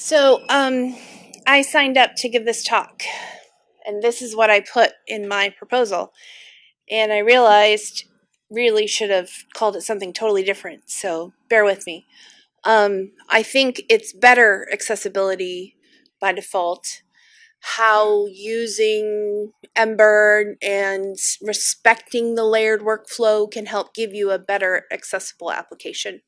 So, I signed up to give this talk, and this is what I put in my proposal. And I realized really should have called it something totally different, so bear with me. I think it's better accessibility by default, how using Ember and respecting the layered workflow can help give you a better accessible application.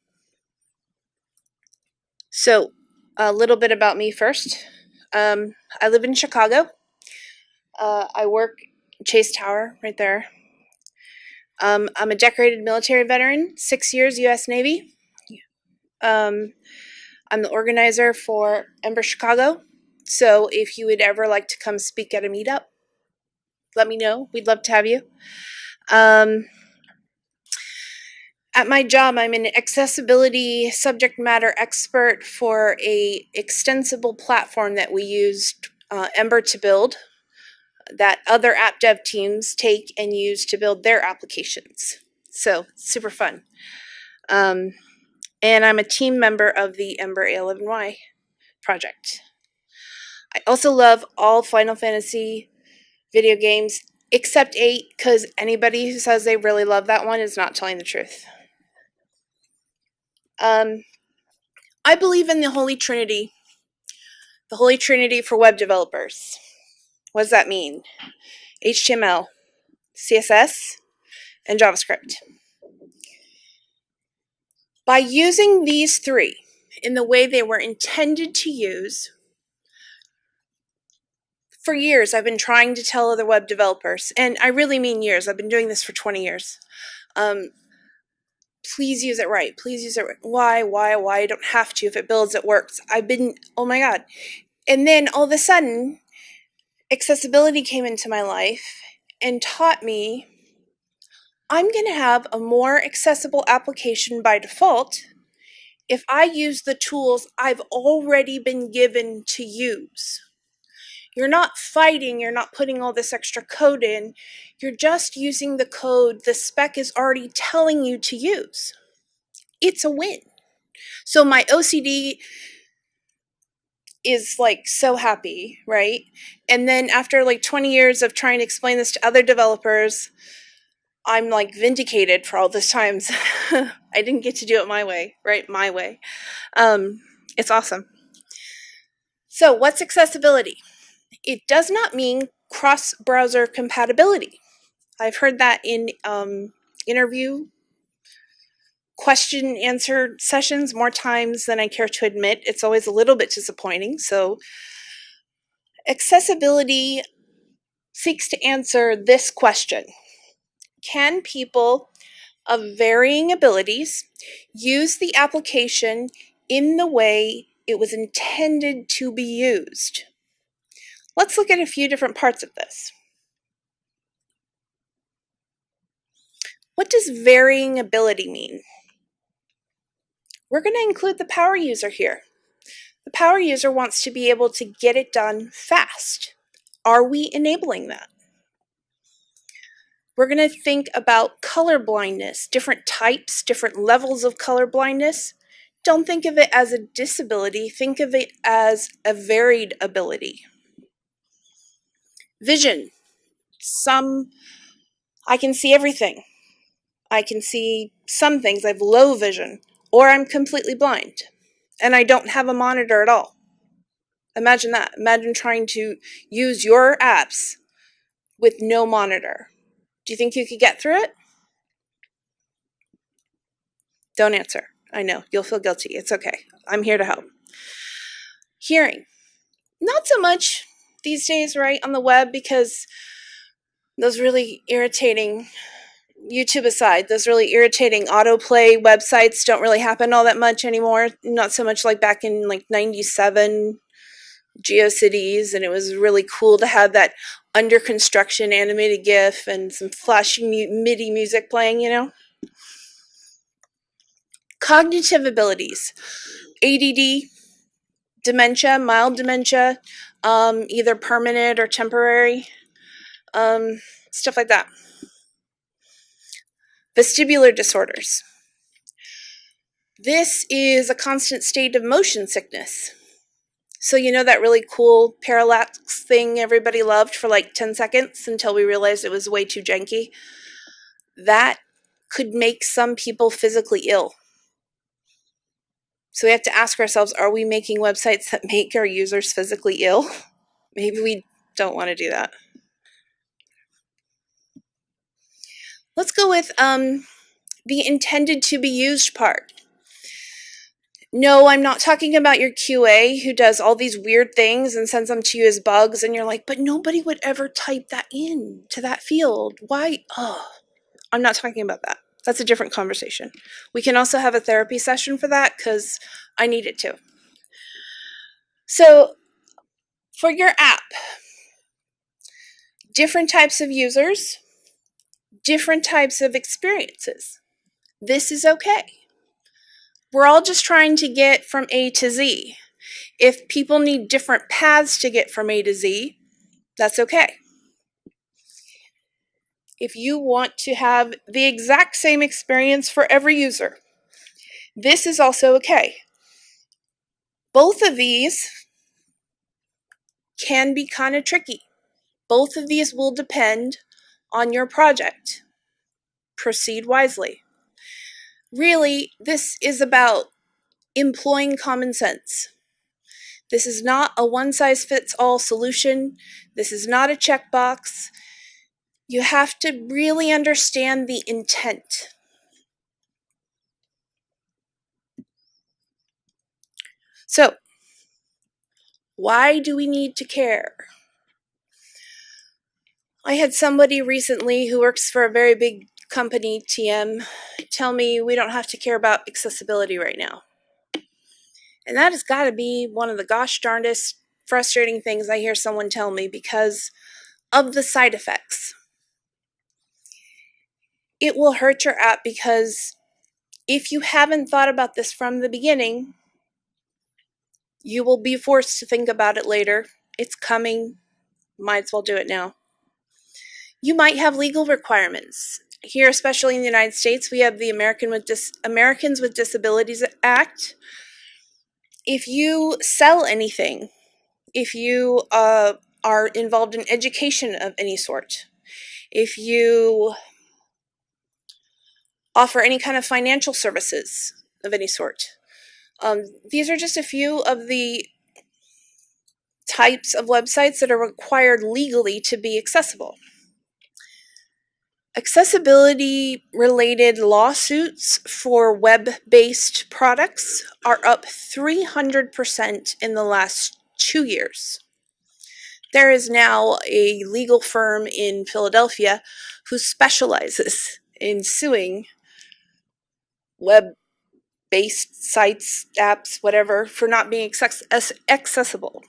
So, a little bit about me first. I live in Chicago. I work Chase Tower right there. I'm a decorated military veteran, 6 years U.S. Navy. I'm the organizer for Ember Chicago. So if you would ever like to come speak at a meetup, let me know. We'd love to have you. At my job, I'm an accessibility subject matter expert for a extensible platform that we used Ember to build, that other app dev teams take and use to build their applications. So, super fun. And I'm a team member of the Ember A11Y project. I also love all Final Fantasy video games except 8, because anybody who says they really love that one is not telling the truth. I believe in the Holy Trinity. The Holy Trinity for web developers. What does that mean? HTML, CSS, and JavaScript. By using these three in the way they were intended to use, for years I've been trying to tell other web developers, and I really mean years, I've been doing this for 20 years. Please use it right. Please use it right. Why? I don't have to. If it builds, it works. Oh my God. And then all of a sudden, accessibility came into my life and taught me I'm going to have a more accessible application by default if I use the tools I've already been given to use. You're not fighting, you're not putting all this extra code in, you're just using the code the spec is already telling you to use. It's a win. So my OCD is like so happy, right? And then after like 20 years of trying to explain this to other developers, I'm like vindicated for all those times. I didn't get to do it my way, right? My way. It's awesome. So what's accessibility? It does not mean cross-browser compatibility. I've heard that in interview question and answer sessions more times than I care to admit. It's always a little bit disappointing. So accessibility seeks to answer this question. Can people of varying abilities use the application in the way it was intended to be used? Let's look at a few different parts of this. What does varying ability mean? We're going to include the power user here. The power user wants to be able to get it done fast. Are we enabling that? We're going to think about color blindness, different types, different levels of color blindness. Don't think of it as a disability, think of it as a varied ability. Vision. I can see everything. I can see some things. I have low vision, or I'm completely blind, and I don't have a monitor at all. Imagine that. Imagine trying to use your apps with no monitor. Do you think you could get through it? Don't answer. I know. You'll feel guilty. It's okay. I'm here to help. Hearing. Not so much these days, right, on the web, because those really irritating, YouTube aside, those really irritating autoplay websites don't really happen all that much anymore. Not so much like back in like 97, GeoCities, and it was really cool to have that under construction animated GIF and some flashing MIDI music playing, you know? Cognitive abilities. ADD, dementia, mild dementia, either permanent or temporary, stuff like that. Vestibular disorders. This is a constant state of motion sickness. So you know that really cool parallax thing everybody loved for like 10 seconds until we realized it was way too janky? That could make some people physically ill. So we have to ask ourselves, are we making websites that make our users physically ill? Maybe we don't want to do that. Let's go with the intended to be used part. No, I'm not talking about your QA who does all these weird things and sends them to you as bugs, and you're like, but nobody would ever type that in to that field. Why? Oh, I'm not talking about that. That's a different conversation. We can also have a therapy session for that because I need it too. So for your app, different types of users, different types of experiences. This is okay. We're all just trying to get from A to Z. If people need different paths to get from A to Z, that's okay. If you want to have the exact same experience for every user, this is also okay. Both of these can be kind of tricky. Both of these will depend on your project. Proceed wisely. Really, this is about employing common sense. This is not a one-size-fits-all solution. This is not a checkbox. You have to really understand the intent. So, why do we need to care? I had somebody recently who works for a very big company, TM, tell me we don't have to care about accessibility right now. And that has got to be one of the gosh darndest frustrating things I hear someone tell me because of the side effects. It will hurt your app because if you haven't thought about this from the beginning, you will be forced to think about it later. It's coming. Might as well do it now. You might have legal requirements. Here, especially in the United States, we have the Americans with Disabilities Act. If you sell anything, if you are involved in education of any sort, if you offer any kind of financial services of any sort, these are just a few of the types of websites that are required legally to be accessible. Accessibility-related lawsuits for web-based products are up 300% in the last 2 years. There is now a legal firm in Philadelphia who specializes in suing web-based sites, apps, whatever, for not being accessible.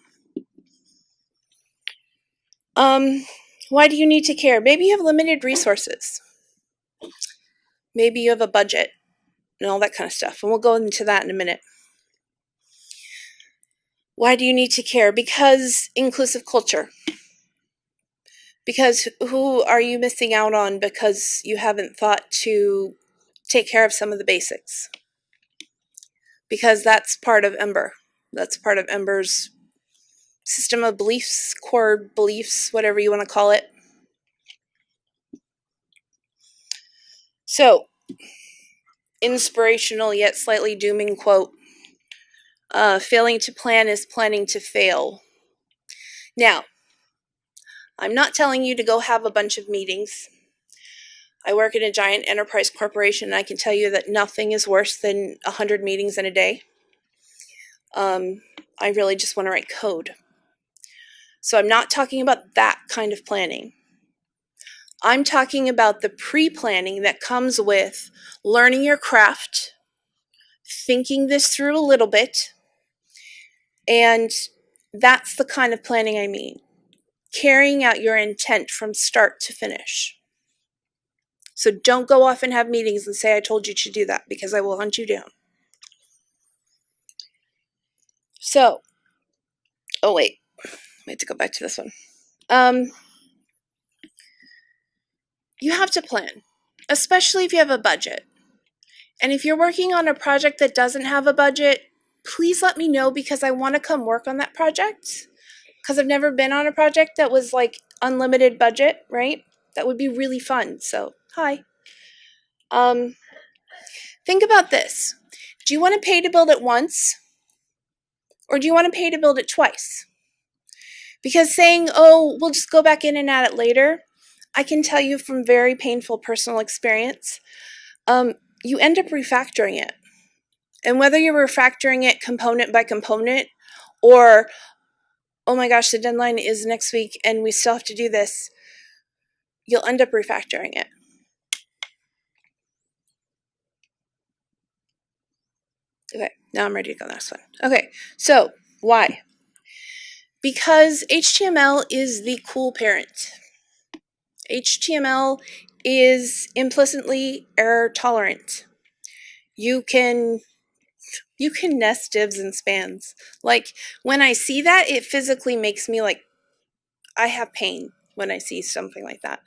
Why do you need to care? Maybe you have limited resources. Maybe you have a budget and all that kind of stuff. And we'll go into that in a minute. Why do you need to care? Because inclusive culture. Because who are you missing out on because you haven't thought to take care of some of the basics? Because that's part of Ember. That's part of Ember's system of beliefs, core beliefs, whatever you want to call it. So, inspirational yet slightly dooming quote, failing to plan is planning to fail. Now, I'm not telling you to go have a bunch of meetings. I work in a giant enterprise corporation, and I can tell you that nothing is worse than 100 meetings in a day. I really just want to write code. So I'm not talking about that kind of planning. I'm talking about the pre-planning that comes with learning your craft, thinking this through a little bit, and that's the kind of planning I mean. Carrying out your intent from start to finish. So don't go off and have meetings and say I told you to do that, because I will hunt you down. So, oh wait, I have to go back to this one. You have to plan, especially if you have a budget. And if you're working on a project that doesn't have a budget, please let me know because I want to come work on that project. Because I've never been on a project that was like unlimited budget, right? That would be really fun. So, hi. Think about this. Do you want to pay to build it once? Or do you want to pay to build it twice? Because saying, oh, we'll just go back in and add it later, I can tell you from very painful personal experience, you end up refactoring it. And whether you're refactoring it component by component, or, oh my gosh, the deadline is next week and we still have to do this, you'll end up refactoring it. Okay, now I'm ready to go to the next one. Okay, so why? Because HTML is the cool parent. HTML is implicitly error tolerant. You can nest divs and spans. Like, when I see that, it physically makes me like, I have pain when I see something like that.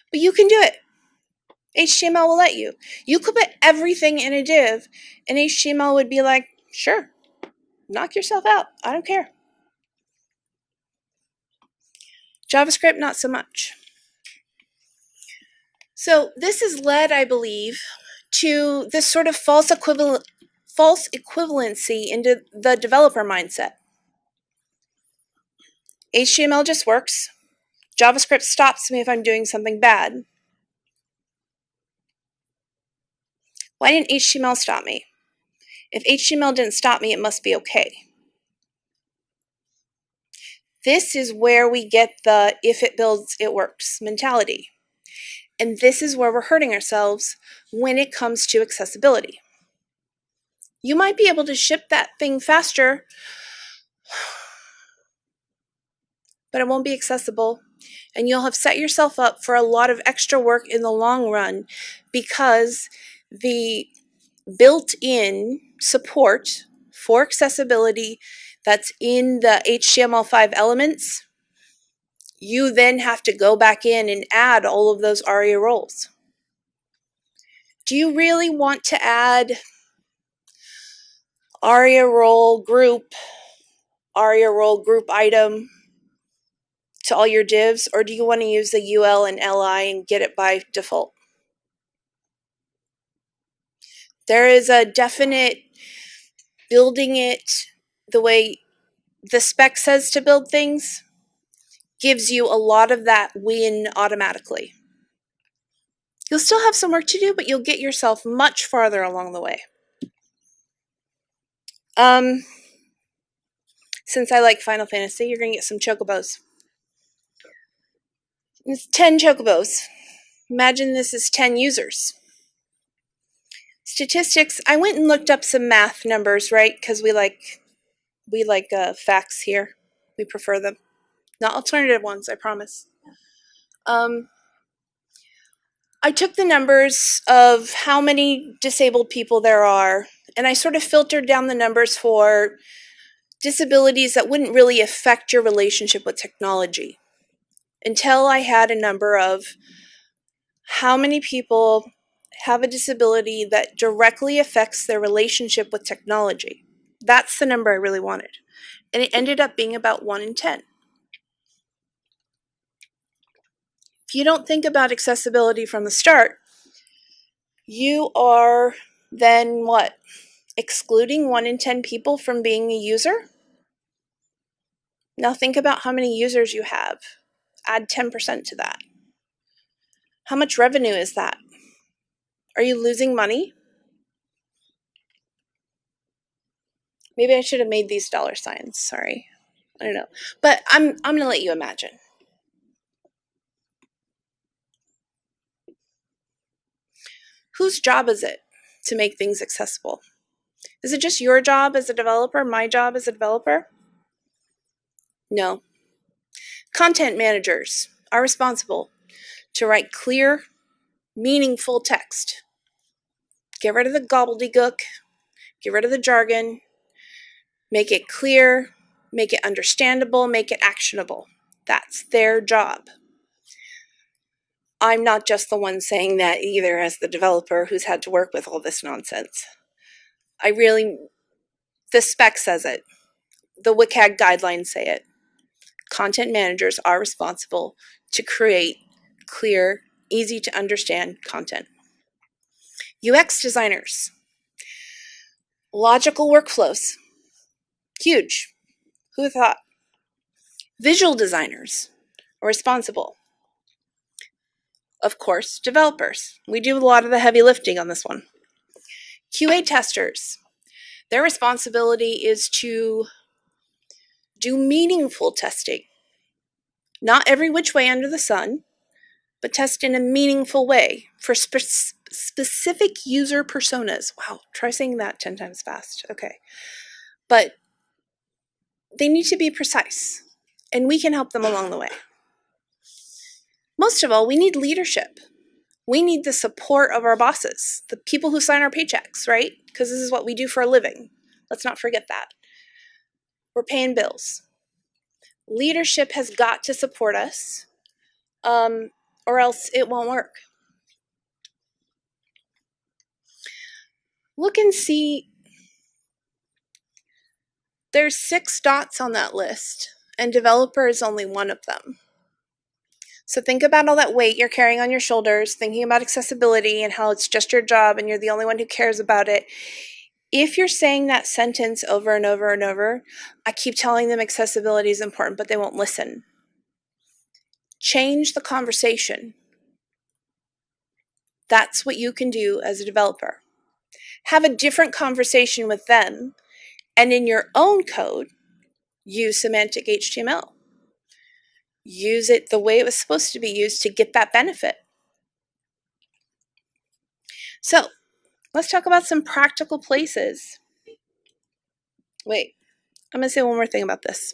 But you can do it. HTML will let you. You could put everything in a div, and HTML would be like, sure, knock yourself out. I don't care. JavaScript, not so much. So this has led, I believe, to this sort of false equivalency into the developer mindset. HTML just works. JavaScript stops me if I'm doing something bad. Why didn't HTML stop me? If HTML didn't stop me, it must be okay. This is where we get the if it builds, it works mentality. And this is where we're hurting ourselves when it comes to accessibility. You might be able to ship that thing faster, but it won't be accessible. And you'll have set yourself up for a lot of extra work in the long run because the built-in support for accessibility that's in the HTML5 elements, you then have to go back in and add all of those ARIA roles. Do you really want to add ARIA role group item to all your divs, or do you want to use the UL and LI and get it by default? There is a definite building it the way the spec says to build things gives you a lot of that win automatically. You'll still have some work to do, but you'll get yourself much farther along the way. Since I like Final Fantasy, you're going to get some chocobos. It's 10 chocobos. Imagine this is 10 users. Statistics, I went and looked up some math numbers, right? Because we like facts here. We prefer them. Not alternative ones, I promise. I took the numbers of how many disabled people there are, and I sort of filtered down the numbers for disabilities that wouldn't really affect your relationship with technology until I had a number of how many people have a disability that directly affects their relationship with technology. That's the number I really wanted. And it ended up being about 1 in 10. If you don't think about accessibility from the start, you are then what? Excluding 1 in 10 people from being a user? Now think about how many users you have. Add 10% to that. How much revenue is that? Are you losing money? Maybe I should have made these dollar signs. Sorry. I don't know. But I'm going to let you imagine. Whose job is it to make things accessible? Is it just your job as a developer? My job as a developer? No. Content managers are responsible to write clear, meaningful text. Get rid of the gobbledygook. Get rid of the jargon. Make it clear. Make it understandable. Make it actionable. That's their job. I'm not just the one saying that either as the developer who's had to work with all this nonsense. The spec says it. The WCAG guidelines say it. Content managers are responsible to create clear, easy to understand content. UX designers. Logical workflows. Huge. Who thought? Visual designers are responsible. Of course, developers. We do a lot of the heavy lifting on this one. QA testers. Their responsibility is to do meaningful testing. Not every which way under the sun, but test in a meaningful way for specific user personas. Wow, try saying that 10 times fast. Okay. But they need to be precise, and we can help them along the way. Most of all, we need leadership. We need the support of our bosses, the people who sign our paychecks, right? Because this is what we do for a living. Let's not forget that. We're paying bills. Leadership has got to support us, or else it won't work. Look and see. There's 6 dots on that list, and developer is only one of them. So think about all that weight you're carrying on your shoulders, thinking about accessibility and how it's just your job and you're the only one who cares about it. If you're saying that sentence over and over and over, I keep telling them accessibility is important, but they won't listen. Change the conversation. That's what you can do as a developer. Have a different conversation with them, and in your own code, use Semantic HTML. Use it the way it was supposed to be used to get that benefit. So, let's talk about some practical places. Wait, I'm going to say one more thing about this.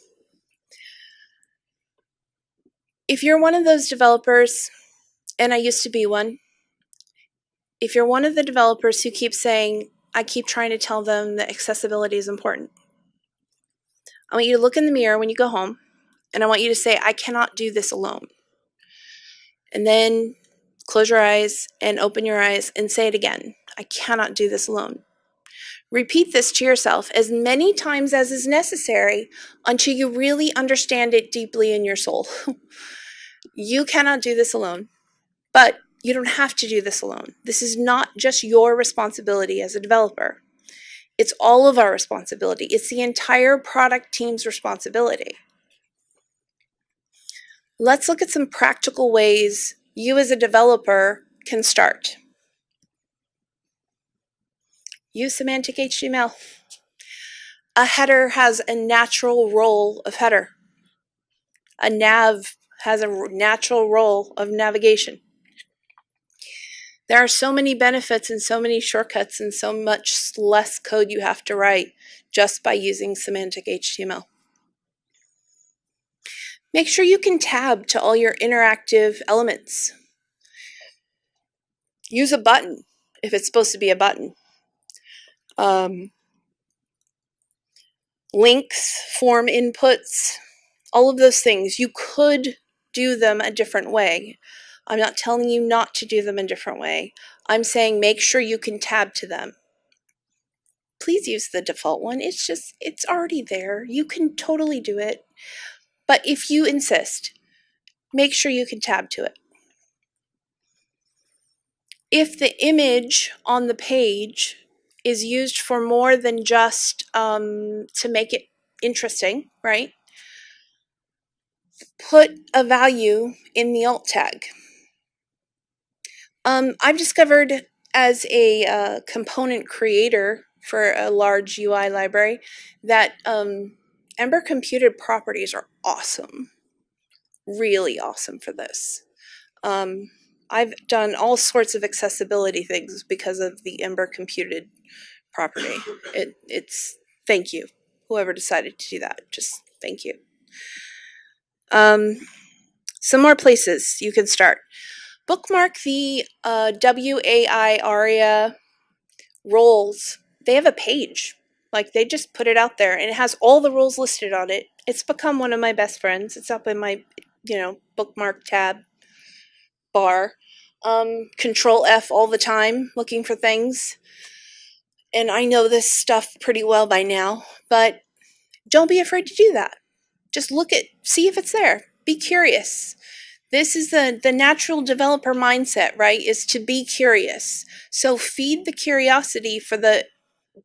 If you're one of those developers, and I used to be one, if you're one of the developers who keeps saying, I keep trying to tell them that accessibility is important, I want you to look in the mirror when you go home, and I want you to say, I cannot do this alone. And then close your eyes and open your eyes and say it again. I cannot do this alone. Repeat this to yourself as many times as is necessary until you really understand it deeply in your soul. You cannot do this alone, but you don't have to do this alone. This is not just your responsibility as a developer. It's all of our responsibility. It's the entire product team's responsibility. Let's look at some practical ways you as a developer can start. Use Semantic HTML. A header has a natural role of header. A nav has a natural role of navigation. There are so many benefits and so many shortcuts and so much less code you have to write just by using Semantic HTML. Make sure you can tab to all your interactive elements. Use a button if it's supposed to be a button. Links, form inputs, all of those things. You could do them a different way. I'm not telling you not to do them a different way. I'm saying make sure you can tab to them. Please use the default one. It's already there. You can totally do it. But if you insist, make sure you can tab to it. If the image on the page is used for more than just to make it interesting, right? Put a value in the alt tag. I've discovered as a component creator for a large UI library that Ember computed properties are awesome. Really awesome for this. I've done all sorts of accessibility things because of the Ember computed property. It's thank you, whoever decided to do that. Just thank you. Some more places you can start. Bookmark the WAI ARIA roles. They have a page. Like, they just put it out there, and it has all the roles listed on it. It's become one of my best friends. It's up in my, bookmark tab bar. Control F all the time, looking for things. And I know this stuff pretty well by now, but don't be afraid to do that. Just see if it's there. Be curious. This is the natural developer mindset, right? Is to be curious. So feed the curiosity for the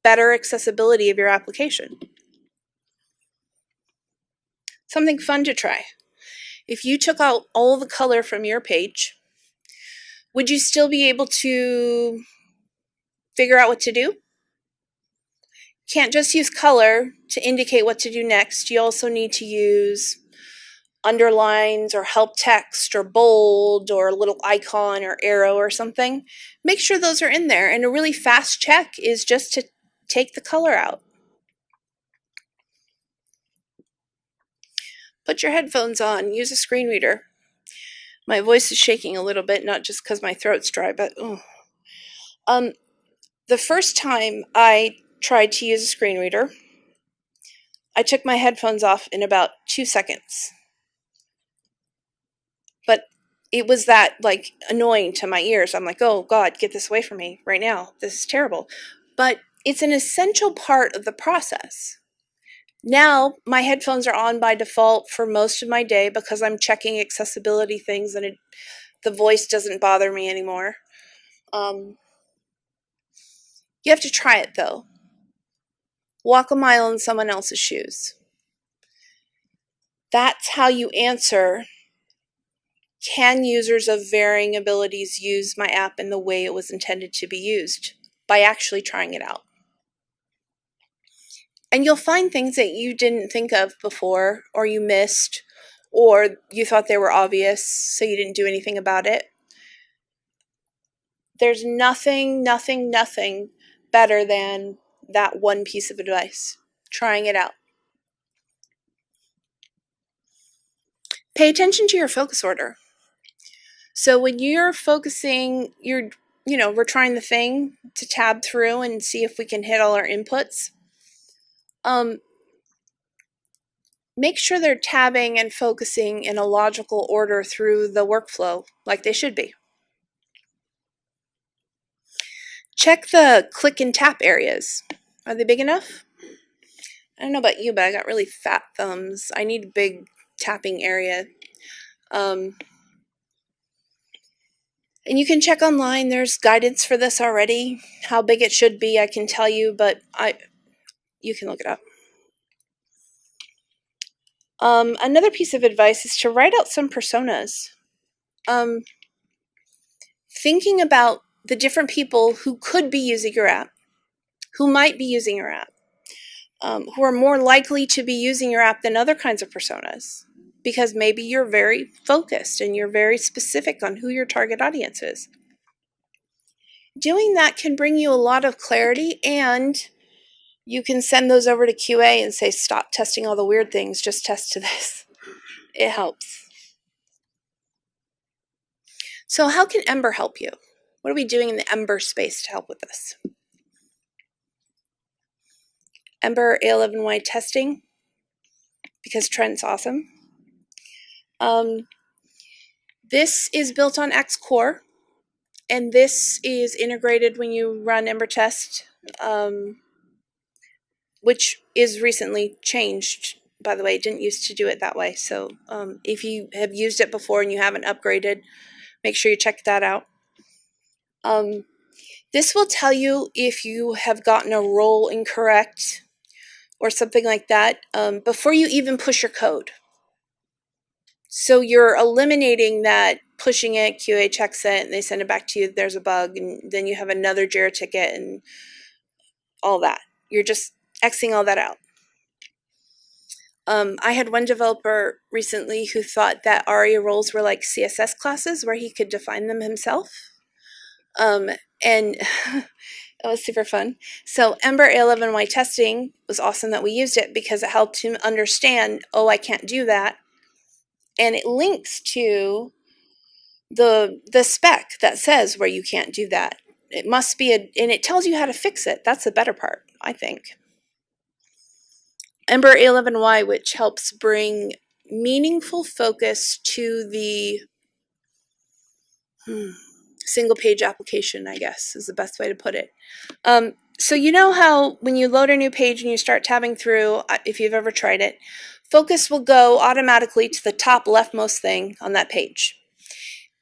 better accessibility of your application. Something fun to try. If you took out all the color from your page, would you still be able to figure out what to do? Can't just use color to indicate what to do next. You also need to use underlines or help text or bold or a little icon or arrow or something. Make sure those are in there. And a really fast check is just to take the color out. Put your headphones on. Use a screen reader. My voice is shaking a little bit, not just because my throat's dry, but the first time I tried to use a screen reader, I took my headphones off in about 2 seconds. But it was that annoying to my ears. I'm like, oh God, get this away from me right now. This is terrible. But it's an essential part of the process. Now my headphones are on by default for most of my day because I'm checking accessibility things and the voice doesn't bother me anymore. You have to try it though. Walk a mile in someone else's shoes. That's how you answer, can users of varying abilities use my app in the way it was intended to be used? By actually trying it out. And you'll find things that you didn't think of before, or you missed, or you thought they were obvious, so you didn't do anything about it. There's nothing better than that one piece of advice. Trying it out. Pay attention to your focus order. So when you're focusing, we're trying the thing to tab through and see if we can hit all our inputs. Make sure they're tabbing and focusing in a logical order through the workflow, like they should be. Check the click and tap areas. Are they big enough? I don't know about you, but I got really fat thumbs. I need a big tapping area. And you can check online. There's guidance for this already. How big it should be, I can tell you, but you can look it up. Another piece of advice is to write out some personas. Thinking about the different people who could be using your app, who might be using your app, who are more likely to be using your app than other kinds of personas. Because maybe you're very focused and you're very specific on who your target audience is. Doing that can bring you a lot of clarity, and you can send those over to QA and say, stop testing all the weird things, just test to this. It helps. So how can Ember help you? What are we doing in the Ember space to help with this? Ember A11Y testing, because Trent's awesome. This is built on Xcore, and this is integrated when you run Ember test, which is recently changed, by the way. It didn't used to do it that way. So if you have used it before and you haven't upgraded, make sure you check that out. This will tell you if you have gotten a role incorrect or something like that before you even push your code. So you're eliminating that pushing it, QA checks it, and they send it back to you, there's a bug, and then you have another JIRA ticket and all that. You're just Xing all that out. I had one developer recently who thought that ARIA roles were like CSS classes where he could define them himself. And it was super fun. So Ember A11Y testing was awesome that we used it because it helped him understand, oh, I can't do that. And it links to the spec that says where you can't do that. It must be and it tells you how to fix it. That's the better part, I think. Ember A11Y, which helps bring meaningful focus to the single page application, I guess, is the best way to put it. So you know how when you load a new page and you start tabbing through, if you've ever tried it, focus will go automatically to the top leftmost thing on that page.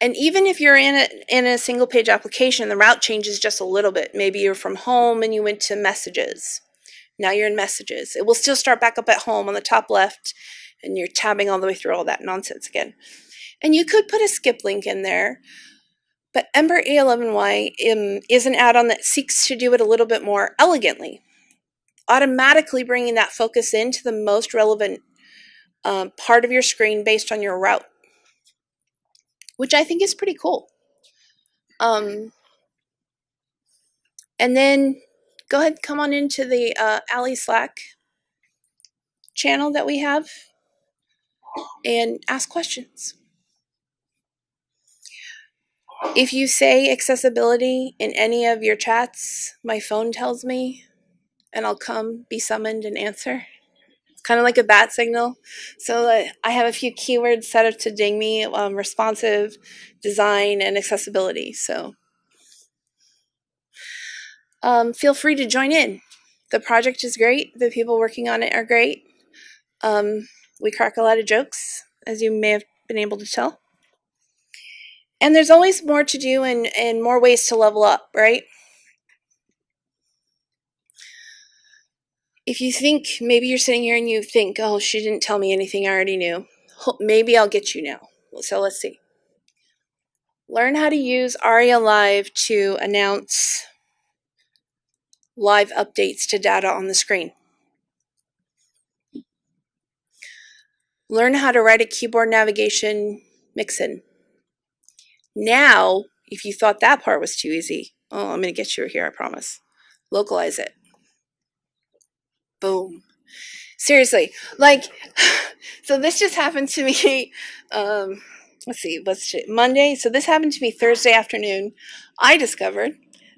And even if you're in a single page application, the route changes just a little bit. Maybe you're from home and you went to messages. Now you're in messages. It will still start back up at home on the top left, and you're tabbing all the way through all that nonsense again. And you could put a skip link in there, but Ember A11Y is an add-on that seeks to do it a little bit more elegantly, automatically bringing that focus into the most relevant part of your screen based on your route, which I think is pretty cool. And then go ahead, come on into the Ally Slack channel that we have and ask questions. If you say accessibility in any of your chats, my phone tells me, and I'll come, be summoned, and answer. It's kind of like a bat signal. So I have a few keywords set up to ding me, responsive, design, and accessibility. So feel free to join in. The project is great. The people working on it are great. We crack a lot of jokes, as you may have been able to tell. And there's always more to do and more ways to level up, right? If you think, maybe you're sitting here and you think, oh, she didn't tell me anything I already knew. Maybe I'll get you now. So let's see. Learn how to use ARIA Live to announce live updates to data on the screen. Learn how to write a keyboard navigation mix-in. Now, if you thought that part was too easy, oh, I'm going to get you here, I promise. Localize it. Boom. Seriously, like, so this just happened to me, let's see, what's Monday? So this happened to me Thursday afternoon. I discovered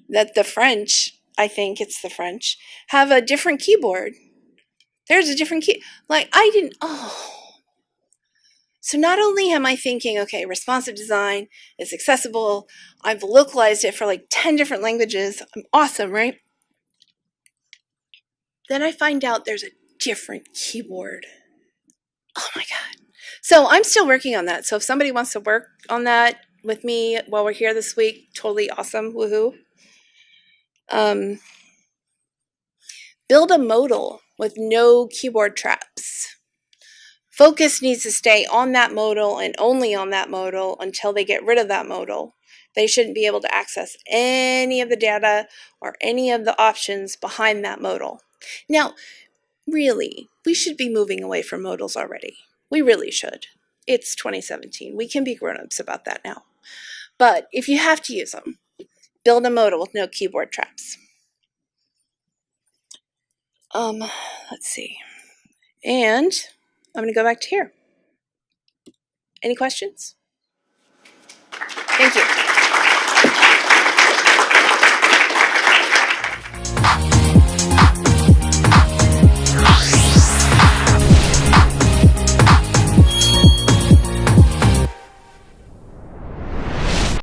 that the French, I think it's the French, have a different keyboard. There's a different key. Like, I didn't, oh. So not only am I thinking, okay, responsive design is accessible, I've localized it for like 10 different languages. I'm awesome, right? Then I find out there's a different keyboard. Oh my God. So I'm still working on that. So if somebody wants to work on that with me while we're here this week, totally awesome. Woohoo. Build a modal with no keyboard traps. Focus needs to stay on that modal and only on that modal until they get rid of that modal. They shouldn't be able to access any of the data or any of the options behind that modal. Now, really, we should be moving away from modals already. We really should. It's 2017. We can be grown-ups about that now. But if you have to use them, build a modal with no keyboard traps. Let's see. And I'm going to go back to here. Any questions? Thank you.